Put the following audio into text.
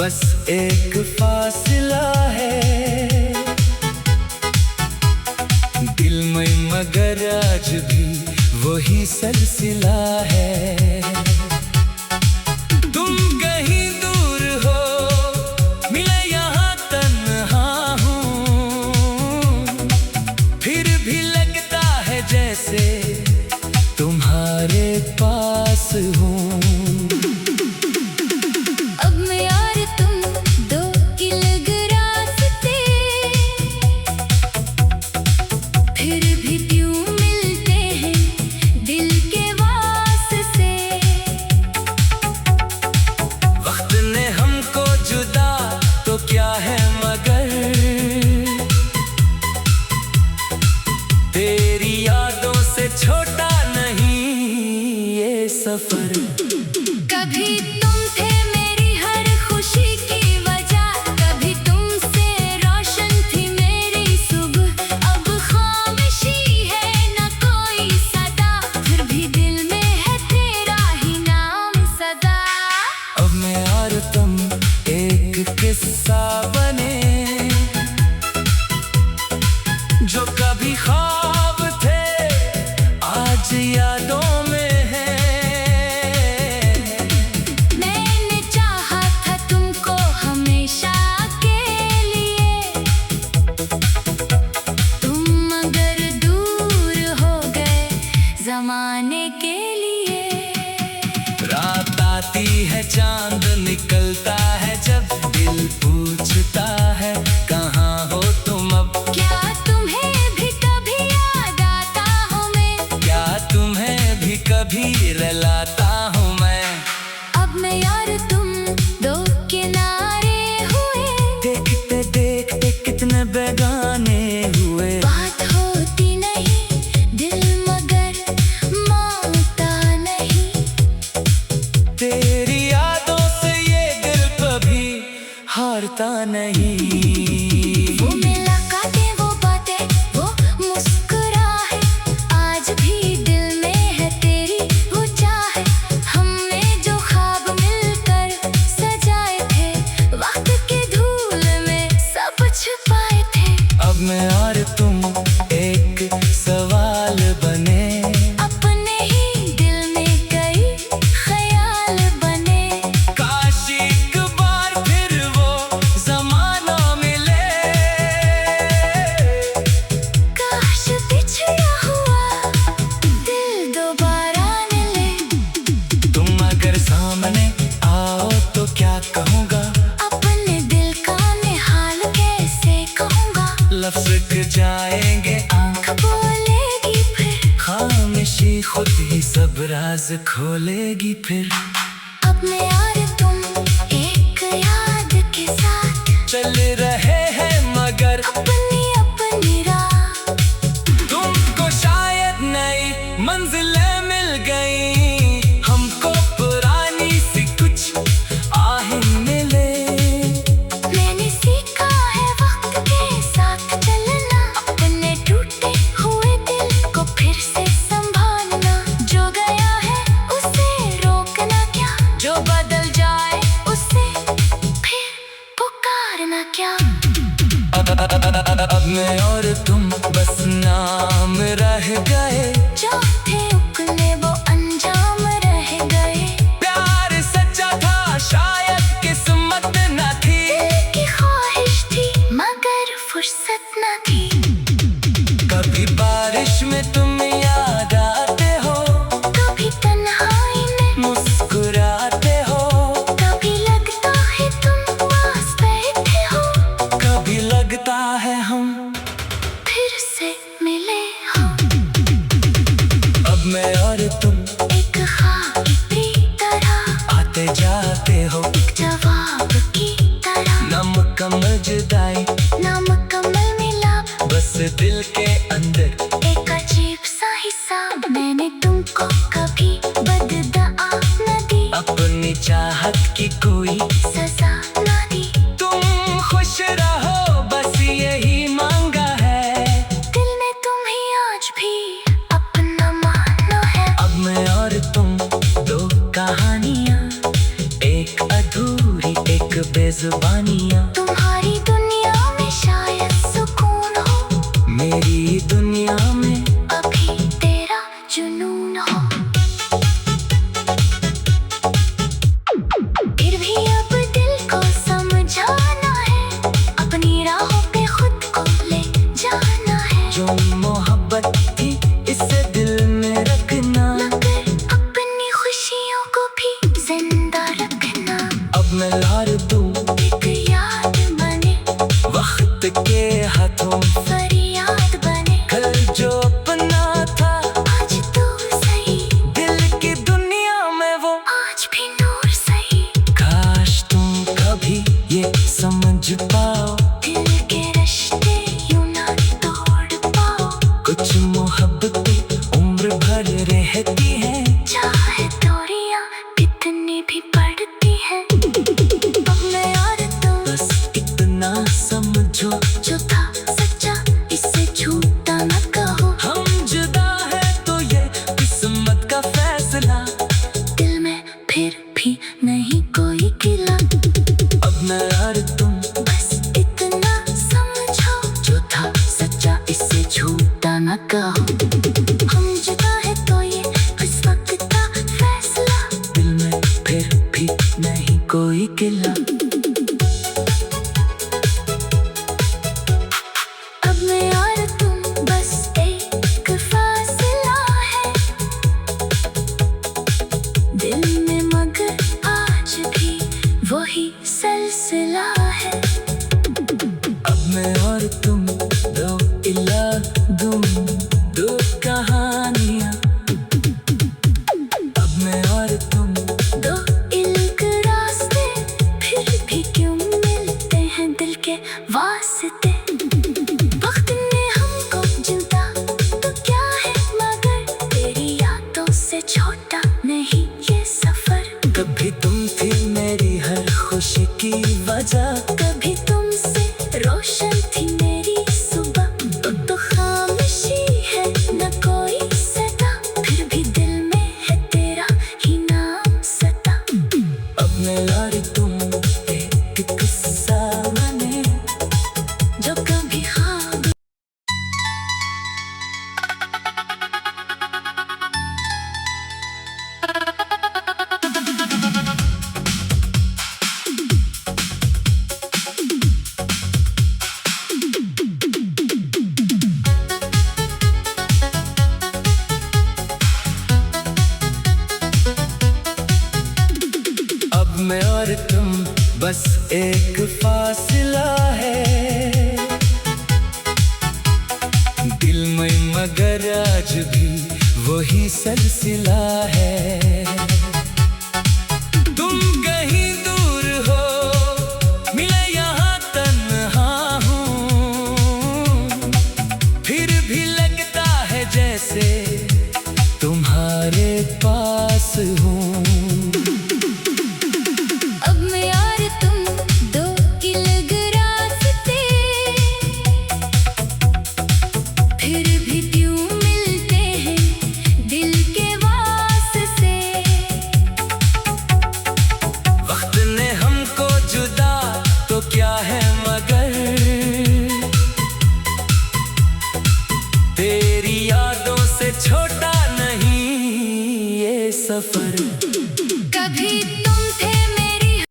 बस एक फासला है दिल में, मगर आज भी वही सिलसिला है। तुम कहीं दूर हो, मिले यहाँ तन्हा हूँ, फिर भी लगता है जैसे तुम्हारे पास हूँ। क्या है मगर तेरी यादों से छोटा नहीं ये सफर। कभी तुम थे मेरी हर खुशी की वजह, कभी तुमसे रोशन थी मेरी सुबह। अब खामोशी है न कोई सदा, फिर भी दिल में है तेरा ही नाम सदा। अब मैं और तुम एक किस्सा बने, जो कभी ख्वाब थे आज यादों में है। मैंने चाहा था तुमको हमेशा के लिए, तुम मगर दूर हो गए जमाने के लिए। रात आती है, चांद निकलता है, जब दिल पूछता है कहाँ हो तुम अब। क्या तुम्हें भी कभी याद आता हूँ मैं, क्या तुम्हें भी कभी रुलाता हूँ मैं। अब मैं यार तुम दो किनारे हुए, देखते देखते कितने बेगाने हुए। बात होती नहीं दिल मगर मानता नहीं, तेरी यादों से ये दिल कभी हारता नहीं। वो मुलाकातें, वो बातें, वो मुस्कुराहट, आज भी दिल में है तेरी वो चाहत। हमने जो ख्वाब मिलकर सजाए थे, वक्त के धूल में सब छुपाए थे। अब मैं और तुम एक सवाल बने, अपने ही दिल में कई ख्याल बने। काश एक बार फिर वो ज़माना मिले, काश पिछड़ा हुआ दिल दोबारा मिले। तुम अगर सामने आओ तो क्या कहूँगा, अपने दिल का निहाल कैसे कहूँगा। लफ्ज़ जाएंगे, आँख बोलेगी फिर, खामोशी खुद ही सब राज खोलेगी फिर। अब मैं और तुम एक याद के साथ चल रहे हैं मगर अपनी अपनी राह। तुमको शायद नई मंजिलें मिल गई, हमको पुरानी सी कुछ आहें मिले। मैंने सीखा है वक्त के साथ चलना, अपने टूटे हुए दिल को फिर से संभालना। जो गया है उसे रोकना क्या, जो बदल जाए उसे फिर पुकारना क्या। अब मैं और तुम बस नाम रह गए, जो थे उगले वो अंजाम रह गए। प्यार सच्चा था शायद किस्मत न थी, दिल की ख्वाहिश थी मगर फुर्सत न थी। कभी बारिश में तुम याद आते हो, कभी तन्हाई में मुस्कुराते हो, कभी लगता है तुम पास बैठे हो, कभी लगता है हम फिर से मिले हो। अब मैं और तुम एक ख्वाब की तरह आते जाते हो, एक जवाब की तरह। न मुकम्मल जुदाई ना मुकम्मल मिलाप, बस दिल के अंदर एक अजीब सा हिसाब। मैंने तुमको कभी बददुआ न दी, अपनी चाहत की कोई सजा न दी। तुम खुश रहो बस यही मांगा है, दिल में तुम ही आज भी अपना मानो है। अब मैं और तुम दो कहानियाँ, एक अधूरी एक बेजान। न कहो। हम जुदा है तो ये इस वक्त का फैसला, दिल में फिर भी नहीं कोई गिला। अब मैं और तुम बस एक फासला है दिल में, मगर आज भी वही सिलसिला है। अब मैं और तुम दो इला दूं, दो कहानियां। अब मैं और तुम दो इल्क रास्ते, फिर भी क्यों मिलते हैं दिल के वास्ते। वक्त ने हमको जुदा तो क्या है, मगर तेरी यादों से छोटा नहीं ये सफर। कभी तुम थी मेरी हर खुशी की वजह, कभी तुमसे रोशन थी मेरी सुबह। तो खामोशी है न कोई सदा, फिर भी दिल में है तेरा ही नाम सता। अब मैं और तुम एक किस्सा बने, जो कभी ख्वाब अब मैं और तुम बस एक फासला है दिल में, मगर आज भी वही सिलसिला है। तुम कहीं दूर हो, मिले यहाँ तन्हा हूँ, फिर भी लगता है जैसे तुम्हारे पास हूँ। अब मैं और तुम दो अलग रास्ते, फिर भी क्यों मिलते हैं दिल के वास्ते। वक्त ने हमको जुदा तो क्या है, मगर तेरी यादों से छोटा नहीं ये सफर।